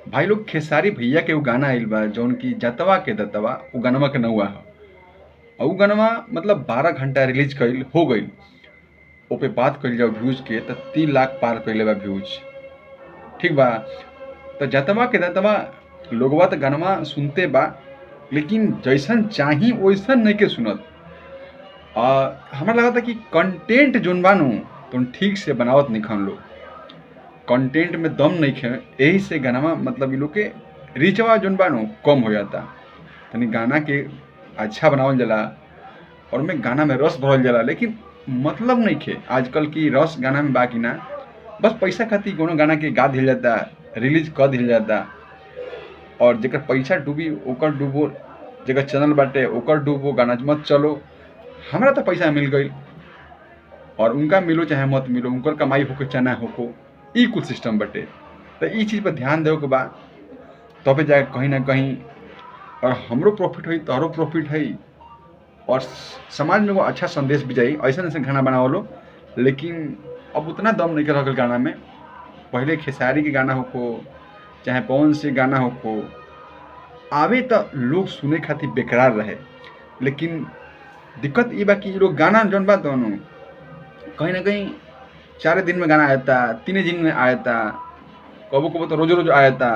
भाई लोग खेसारी भैया के उ गाना आइल बा जौन की जतवा के दतवा उ गनवा के नौआ ह। उ गनवा मतलब 12 घंटा रिलीज कइल हो गइल। ओपे बात कइल जाओ व्यूज के त 3 लाख पार कइले बा व्यूज। ठीक बा। तो जतवा के दतवा लोगवा तो गनवा सुनते बा, लेकिन जैसन चाही वैसन नहीं के सुनत। हमरा लगा था कि कंटेंट जोन बा नु तो ठीक से बनावत निखन लोग, कंटेंट में दम नहीं खे, यही से गाना मतलब इ लोग के रीचवा जोन बा नु कम हो जाता। तनी गाना के अच्छा बनावल जाला और में गाना में रस भरल जाला, लेकिन मतलब नहीं खे आजकल की रस गाना में बाकी ना, बस पैसा खातिर कोनो गाना के गा दिल जाता, रिलीज कर दिल जाता। और जेकर पैसा डूबी ओकर डूबो, जेकर चैनल बाटे ओकर डूबो, गाना मत चलो। हमरा तो पैसा मिल गई और उनका मिलो चाहे मत मिलो, उनकर कमाई होके चाहे होको, ई कुछ सिस्टम बटे। तो ई चीज़ पर ध्यान देवे के बा, तबे जाए कहीं ना कहीं और हमरो प्रॉफिट हुई, तोहरो प्रॉफिट है और समाज में वो अच्छा संदेश भी जाई। ऐसा ऐसा गाना बनावलो, लेकिन अब उतना दम नहीं कर रहा गाना में। पहले खेसारी के गाना होको चाहे पवन से गाना होको, आवे तो लोग सुने खातिर बेकरार रहे। लेकिन दिक्कत ये बा कि लोग गाना जौन बा तो कहीं ना कहीं 4 दिन में गाना आता, 3 दिन में आता, कबो कबो तो रोज रोज आता।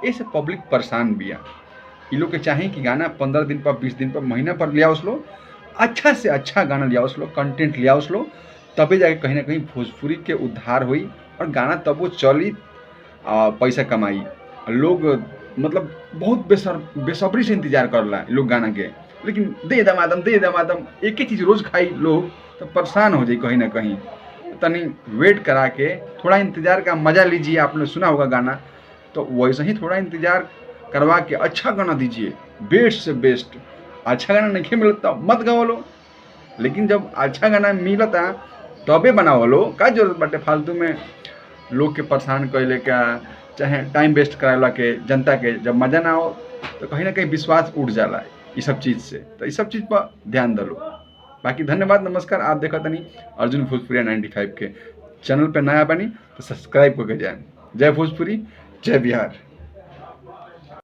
ऐसे पब्लिक परेशान बिया। इ लोग के चाहे कि गाना 15 दिन पर, 20 दिन पर, महीना पर लिया उसलो, अच्छा से अच्छा गाना लिया उसलो, कंटेंट लिया उसलो, तबे जाके कहीं ना कहीं भोजपुरी के उद्धार हुई और गाना तब वो चली, पैसा कमाई। लोग मतलब बहुत बेसब्री से इंतजार करला लोग गाना के, लेकिन दे दमादम दे दमादम एक ही चीज़ रोज खाई लोग तो परेशान हो जाए कहीं ना कहीं। तनी वेट करा के थोड़ा इंतजार का मजा लीजिए। आपने सुना होगा गाना, तो वैसे ही थोड़ा इंतजार करवा के अच्छा गाना दीजिए, बेस्ट से बेस्ट। अच्छा गाना नहीं मिलता मत गाओ लो, लेकिन जब अच्छा गाना मिलता तबे बनाओ लो। का जरूरत बाटे फालतू में लोग के परेशान कैले का, चाहे टाइम वेस्ट कराला के जनता के। जब मजा ना हो तो कहीं ना कहीं विश्वास उठ जाला ये सब चीज़ से। तो ये सब चीज़ पर ध्यान दलो। बाकी धन्यवाद, नमस्कार। आप देखा तनी अर्जुन भोजपुरिया 95 के चैनल पे नया बनी तो सब्सक्राइब करके जाए। जय भोजपुरी, जय बिहार।